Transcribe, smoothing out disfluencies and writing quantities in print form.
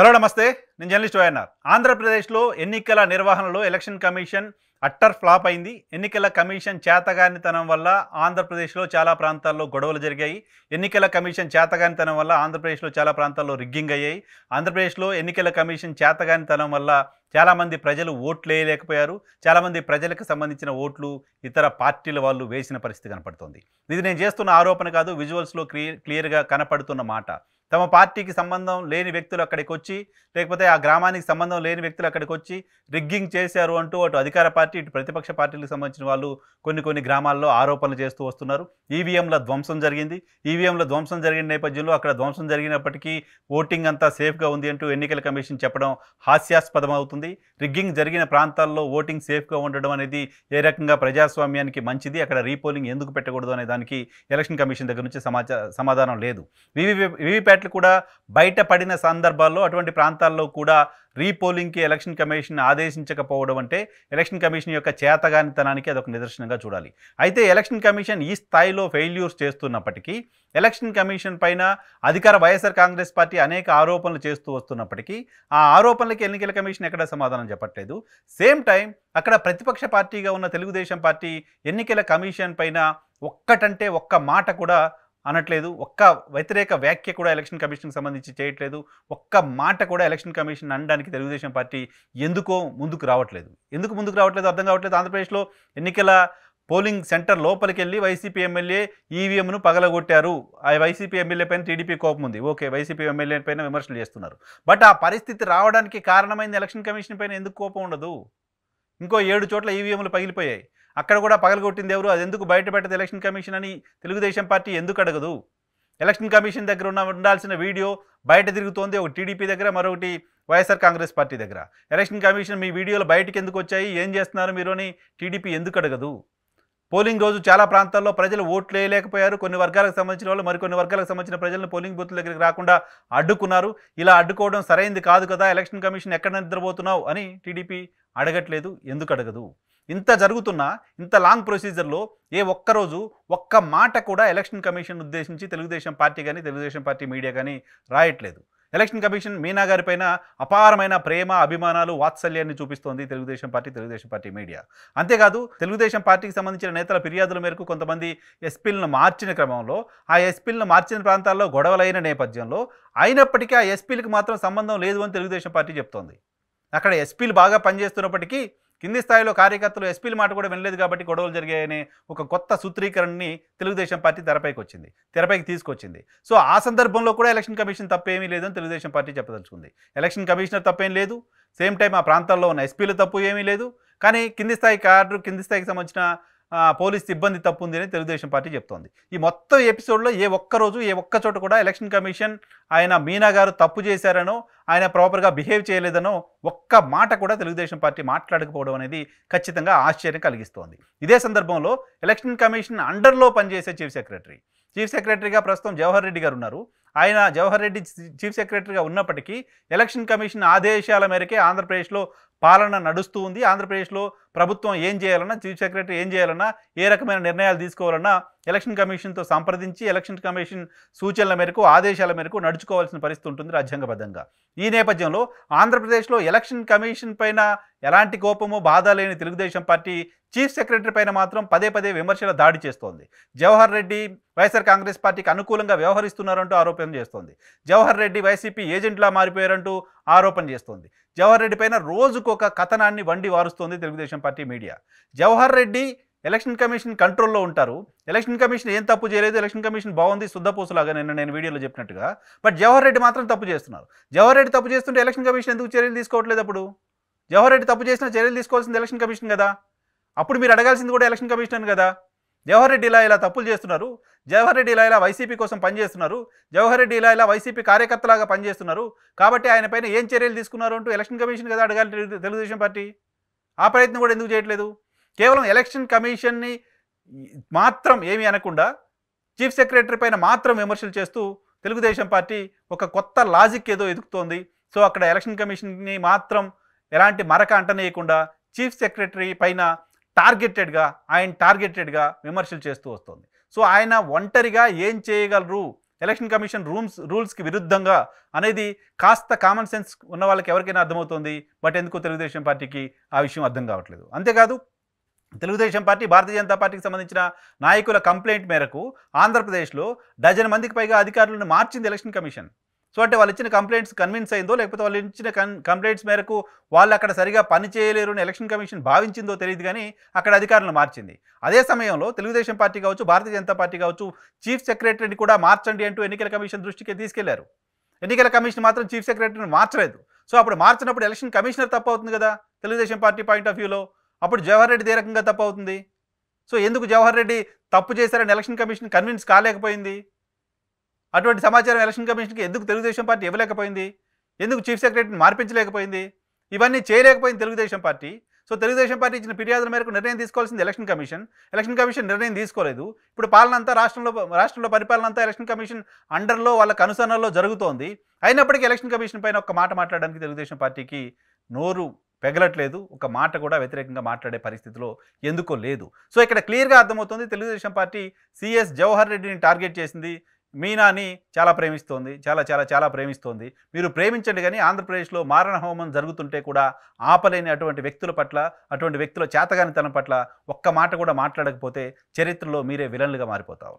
Hello నమస్తే, నేను journalist YNR. ఆంధ్రప్రదేశ్లో ఎన్నికల నిర్వహణలో ఎలక్షన్ కమిషన్ అట్టర్ ఫ్లాప్ అయింది. ఎన్నికల కమిషన్ చేతగానితనం వల్ల ఆంధ్రప్రదేశ్లో చాలా ప్రాంతాల్లో గొడవలు జరిగాయి. ఎన్నికల కమిషన్ చేతగానితనం వల్ల ఆంధ్రప్రదేశ్లో చాలా ప్రాంతాల్లో రిగ్గింగ్ అయ్యాయి. ఆంధ్రప్రదేశ్లో ఎన్నికల కమిషన్ చేతగానితనం వల్ల చాలామంది ప్రజలు ఓట్లు వేయలేకపోయారు. చాలామంది ప్రజలకు సంబంధించిన ఓట్లు ఇతర పార్టీల వాళ్ళు వేసిన పరిస్థితి కనపడుతోంది. ఇది నేను చేస్తున్న ఆరోపణ కాదు, విజువల్స్లో క్లియర్గా కనపడుతున్న మాట. తమ పార్టీకి సంబంధం లేని వ్యక్తులు అక్కడికి వచ్చి, లేకపోతే ఆ గ్రామానికి సంబంధం లేని వ్యక్తులు అక్కడికి వచ్చి రిగ్గింగ్ చేశారు అంటూ అటు అధికార పార్టీ ఇటు ప్రతిపక్ష పార్టీలకు సంబంధించిన వాళ్ళు కొన్ని గ్రామాల్లో ఆరోపణలు చేస్తూ వస్తున్నారు. ఈవీఎంల ధ్వంసం జరిగింది. ఈవీఎంల ధ్వంసం జరిగిన నేపథ్యంలో అక్కడ ధ్వంసం జరిగినప్పటికీ ఓటింగ్ అంతా సేఫ్గా ఉంది అంటూ ఎన్నికల కమిషన్ చెప్పడం హాస్యాస్పదం అవుతుంది. రిగ్గింగ్ జరిగిన ప్రాంతాల్లో ఓటింగ్ సేఫ్గా ఉండడం అనేది ఏ రకంగా ప్రజాస్వామ్యానికి మంచిది, అక్కడ రీపోలింగ్ ఎందుకు పెట్టకూడదు అనే దానికి ఎలక్షన్ కమిషన్ దగ్గర నుంచి సమాధానం లేదు. వీవీప్యాట్లు కూడా బయటపడిన సందర్భాల్లో అటువంటి ప్రాంతాల్లో కూడా రీపోలింగ్కి ఎలక్షన్ కమిషన్ ఆదేశించకపోవడం అంటే ఎలక్షన్ కమిషన్ యొక్క చేతగానితనానికి అదొక నిదర్శనంగా చూడాలి. అయితే ఎలక్షన్ కమిషన్ ఈ స్థాయిలో ఫెయిల్యూర్స్ చేస్తున్నప్పటికీ, ఎలక్షన్ కమిషన్ పైన అధికార వైఎస్ఆర్ కాంగ్రెస్ పార్టీ అనేక ఆరోపణలు చేస్తూ వస్తున్నప్పటికీ ఆ ఆరోపణలకి ఎన్నికల కమిషన్ ఎక్కడ సమాధానం చెప్పట్లేదు. సేమ్ టైం అక్కడ ప్రతిపక్ష పార్టీగా ఉన్న తెలుగుదేశం పార్టీ ఎన్నికల కమిషన్ పైన ఒక్కటంటే ఒక్క మాట కూడా అనట్లేదు. ఒక్క వ్యతిరేక వ్యాఖ్య కూడా ఎలక్షన్ కమిషన్కి సంబంధించి చేయట్లేదు. ఒక్క మాట కూడా ఎలక్షన్ కమిషన్ అనడానికి తెలుగుదేశం పార్టీ ఎందుకు ముందుకు రావట్లేదు అర్థం కావట్లేదు. ఆంధ్రప్రదేశ్లో ఎన్నికల పోలింగ్ సెంటర్ లోపలికి వెళ్ళి వైసీపీ ఎమ్మెల్యే ఈవీఎంను పగలగొట్టారు. ఆ వైసీపీ ఎమ్మెల్యే పైన టీడీపీ కోపం ఉంది, ఓకే, వైసీపీ ఎమ్మెల్యే పైన విమర్శలు చేస్తున్నారు. బట్ ఆ పరిస్థితి రావడానికి కారణమైంది ఎలక్షన్ కమిషన్ పైన ఎందుకు కోపం ఉండదు? ఇంకో 7 చోట్ల ఈవీఎంలు పగిలిపోయాయి. అక్కడ కూడా పగలగొట్టింది ఎవరు? అది ఎందుకు బయటపెట్టదు ఎలక్షన్ కమిషన్ అని తెలుగుదేశం పార్టీ ఎందుకు అడగదు? ఎలక్షన్ కమిషన్ దగ్గర ఉండాల్సిన వీడియో బయట తిరుగుతోంది, ఒక టీడీపీ దగ్గర, మరొకటి వైఎస్ఆర్ కాంగ్రెస్ పార్టీ దగ్గర. ఎలక్షన్ కమిషన్ మీ వీడియోలు బయటకు ఎందుకు వచ్చాయి, ఏం చేస్తున్నారు మీరు అని టీడీపీ ఎందుకు అడగదు? పోలింగ్ రోజు చాలా ప్రాంతాల్లో ప్రజలు ఓట్లు వేయలేకపోయారు. కొన్ని వర్గాలకు సంబంధించిన వాళ్ళు మరికొన్ని వర్గాలకు సంబంధించిన ప్రజలను పోలింగ్ బూత్ల దగ్గరికి రాకుండా అడ్డుకున్నారు. ఇలా అడ్డుకోవడం సరైంది కాదు కదా, ఎలక్షన్ కమిషన్ ఎక్కడ నిద్రపోతున్నావు అని టీడీపీ అడగట్లేదు. ఎందుకు అడగదు? ఇంత జరుగుతున్నా, ఇంత లాంగ్ ప్రొసీజర్లో ఏ ఒక్కరోజు ఒక్క మాట కూడా ఎలక్షన్ కమిషన్ ఉద్దేశించి తెలుగుదేశం పార్టీ కానీ తెలుగుదేశం పార్టీ మీడియా కానీ రాయట్లేదు. ఎలక్షన్ కమిషన్ మీనా గారి పైన అపారమైన ప్రేమ, అభిమానాలు, వాత్సల్యాన్ని చూపిస్తోంది తెలుగుదేశం పార్టీ మీడియా. అంతేకాదు తెలుగుదేశం పార్టీకి సంబంధించిన నేతల ఫిర్యాదుల మేరకు కొంతమంది ఎస్పీలను మార్చిన క్రమంలో, ఆ ఎస్పీలను మార్చిన ప్రాంతాల్లో గొడవలైన నేపథ్యంలో అయినప్పటికీ ఆ ఎస్పీలకు మాత్రం సంబంధం లేదు అని తెలుగుదేశం పార్టీ చెప్తోంది. అక్కడ ఎస్పీలు బాగా పనిచేస్తున్నప్పటికీ కింది స్థాయిలో కార్యకర్తలు ఎస్పీల మాట కూడా వినలేదు కాబట్టి గొడవలు జరిగాయనే ఒక కొత్త సూత్రీకరణని తెలుగుదేశం పార్టీ తెరపైకి తీసుకొచ్చింది. సో ఆ సందర్భంలో కూడా ఎలక్షన్ కమిషన్ తప్పేమీ లేదని తెలుగుదేశం పార్టీ చెప్పదలుచుకుంది. ఎలక్షన్ కమిషనర్ తప్పేం లేదు, సేమ్ టైం ఆ ప్రాంతాల్లో ఉన్న ఎస్పీల తప్పు ఏమీ లేదు, కానీ కింది స్థాయికి సంబంధించిన పోలీస్ సిబ్బంది తప్పు ఉంది అని తెలుగుదేశం పార్టీ చెప్తోంది. ఈ మొత్తం ఎపిసోడ్లో ఏ ఒక్క చోట కూడా ఎలక్షన్ కమిషన్ ఆయన మీనా గారు తప్పు చేశారనో, ఆయన ప్రాపర్గా బిహేవ్ చేయలేదనో ఒక్క మాట కూడా తెలుగుదేశం పార్టీ మాట్లాడకపోవడం అనేది ఖచ్చితంగా ఆశ్చర్యం కలిగిస్తోంది. ఇదే సందర్భంలో ఎలక్షన్ కమిషన్ అండర్లో పనిచేసే చీఫ్ సెక్రటరీగా ప్రస్తుతం జవహర్ రెడ్డి గారు ఉన్నారు. ఆయన జవహర్ రెడ్డి చీఫ్ సెక్రటరీగా ఉన్నప్పటికీ ఎలక్షన్ కమిషన్ ఆదేశాల మేరకే ఆంధ్రప్రదేశ్లో పాలన నడుస్తూ ఉంది. ఆంధ్రప్రదేశ్లో ప్రభుత్వం ఏం చేయాలన్నా, చీఫ్ సెక్రటరీ ఏం చేయాలన్నా, ఏ రకమైన నిర్ణయాలు తీసుకోవాలన్నా ఎలక్షన్ కమిషన్తో సంప్రదించి ఎలక్షన్ కమిషన్ సూచనల మేరకు, ఆదేశాల మేరకు నడుచుకోవాల్సిన పరిస్థితి ఉంటుంది రాజ్యాంగబద్ధంగా. ఈ నేపథ్యంలో ఆంధ్రప్రదేశ్లో ఎలక్షన్ కమిషన్ పైన ఎలాంటి కోపమో బాధ లేని తెలుగుదేశం పార్టీ చీఫ్ సెక్రటరీ పైన మాత్రం పదే విమర్శల దాడి చేస్తోంది. జవహర్ రెడ్డి వైఎస్ఆర్ కాంగ్రెస్ పార్టీకి అనుకూలంగా వ్యవహరిస్తున్నారంటూ ఆరోపణ చేస్తోంది. జవహర్ రెడ్డి వైసీపీ ఏజెంట్లా మారిపోయారంటూ ఆరోపణ చేస్తోంది. జవహర్ రెడ్డి పైన రోజుకొక కథనాన్ని వండి వారుస్తోంది Telugu Desam party media. Jawahar Reddy election commission కంట్రోల్లో ఉంటారు, ఎలక్షన్ కమిషన్ ఏం తప్పు చేయలేదు, ఎలక్షన్ కమిషన్ బాగుంది శుద్ధపూసలాగా నేను వీడియోలో చెప్పినట్టుగా. బట్ జవహర్ రెడ్డి మాత్రం తప్పు చేస్తున్నారు. జవహర్ రెడ్డి తప్పు చేస్తుంటే ఎలక్షన్ కమిషన్ ఎందుకు చర్యలు తీసుకోవట్లేదు? అప్పుడు జవహర్ రెడ్డి తప్పు చేసినా చర్యలు తీసుకోవాల్సింది ఎలక్షన్ కమిషన్ కదా. అప్పుడు మీరు అడగాల్సింది కూడా ఎలక్షన్ కమిషన్ కదా. జవహర్ రెడ్డి ఇలా తప్పులు చేస్తున్నారు, జవహర్ రెడ్డి ఇలా వైసీపీ కోసం పనిచేస్తున్నారు, జవహర్ రెడ్డి ఇలా వైసీపీ కార్యకర్తలాగా పనిచేస్తున్నారు, కాబట్టి ఆయన పైన ఏం చర్యలు తీసుకున్నారు అంటూ ఎలక్షన్ కమిషన్ కదా అడగాలి తెలుగుదేశం పార్టీ. ఆ ప్రయత్నం కూడా ఎందుకు చేయట్లేదు? కేవలం ఎలక్షన్ కమిషన్ని మాత్రం ఏమీ అనకుండా చీఫ్ సెక్రటరీ పైన మాత్రం విమర్శలు చేస్తూ తెలుగుదేశం పార్టీ ఒక కొత్త లాజిక్ ఏదో ఎదుగుతోంది. సో అక్కడ ఎలక్షన్ కమిషన్ని మాత్రం ఎలాంటి మరక అంటనేయకుండా చీఫ్ సెక్రటరీ పైన టార్గెటెడ్గా విమర్శలు చేస్తూ వస్తుంది. సో ఆయన ఒంటరిగా ఏం చేయగలరు, ఎలక్షన్ కమిషన్ రూల్స్కి విరుద్ధంగా అనేది కాస్త కామన్ సెన్స్ ఉన్న వాళ్ళకి ఎవరికైనా అర్థమవుతుంది. బట్ ఎందుకో తెలుగుదేశం పార్టీకి ఆ విషయం అర్థం కావట్లేదు. అంతేకాదు తెలుగుదేశం పార్టీ, భారతీయ జనతా పార్టీకి సంబంధించిన నాయకుల కంప్లైంట్ మేరకు ఆంధ్రప్రదేశ్లో డజన్ మందికి పైగా అధికారులను మార్చింది ఎలక్షన్ కమిషన్. సో అంటే వాళ్ళు ఇచ్చిన కంప్లైంట్స్ కన్విన్స్ అయిందో, లేకపోతే వాళ్ళు ఇచ్చిన కంప్లైంట్స్ మేరకు వాళ్ళు అక్కడ సరిగా పని చేయలేరు అని ఎలక్షన్ కమిషన్ భావించిందో తెలియదు, కానీ అక్కడ అధికారులను మార్చింది. అదే సమయంలో తెలుగుదేశం పార్టీ కావచ్చు, భారతీయ జనతా పార్టీ కావచ్చు, చీఫ్ సెక్రటరీని కూడా మార్చండి అంటూ ఎన్నికల కమిషన్ దృష్టికి తీసుకెళ్లారు. ఎన్నికల కమిషన్ మాత్రం చీఫ్ సెక్రటరీని మార్చలేదు. సో అప్పుడు మార్చినప్పుడు ఎలక్షన్ కమిషనర్ తప్పు అవుతుంది కదా తెలుగుదేశం పార్టీ పాయింట్ ఆఫ్ వ్యూలో. అప్పుడు జవహర్ రెడ్డి ఏ రకంగా తప్పు అవుతుంది? సో ఎందుకు జవహర్ రెడ్డి తప్పు చేశారని ఎలక్షన్ కమిషన్ కన్విన్స్ కాలేకపోయింది? అటువంటి సమాచారం ఎలక్షన్ కమిషన్కి ఎందుకు తెలుగుదేశం పార్టీ ఇవ్వలేకపోయింది? ఎందుకు చీఫ్ సెక్రటరీని మార్పించలేకపోయింది? ఇవన్నీ చేయలేకపోయింది Telugu Desam party. So Telugu Desam party ఇచ్చిన ఫిర్యాదుల మేరకు నిర్ణయం తీసుకోవాల్సింది ఎలక్షన్ కమిషన్. ఎలక్షన్ కమిషన్ నిర్ణయం తీసుకోలేదు. ఇప్పుడు పాలన అంతా రాష్ట్రంలో పరిపాలన అంతా ఎలక్షన్ కమిషన్ అండర్లో, వాళ్ళ కనుసన్నల్లో జరుగుతోంది. అయినప్పటికీ ఎలక్షన్ కమిషన్ పైన ఒక్క మాట మాట్లాడడానికి తెలుగుదేశం పార్టీకి నోరు పెగలట్లేదు. ఒక మాట కూడా వ్యతిరేకంగా మాట్లాడే పరిస్థితిలో ఎందుకో లేదు. సో ఇక్కడ క్లియర్గా అర్థమవుతుంది తెలుగుదేశం పార్టీ సిఎస్ జవహర్ రెడ్డిని టార్గెట్ చేసింది. మీనాని చాలా ప్రేమిస్తోంది, చాలా చాలా చాలా ప్రేమిస్తోంది. మీరు ప్రేమించండి, కానీ ఆంధ్రప్రదేశ్లో మారణ హోమం జరుగుతుంటే కూడా ఆపలేని అటువంటి వ్యక్తుల పట్ల, అటువంటి వ్యక్తుల చేతగానితనం పట్ల ఒక్క మాట కూడా మాట్లాడకపోతే చరిత్రలో మీరే విలన్లుగా మారిపోతారు.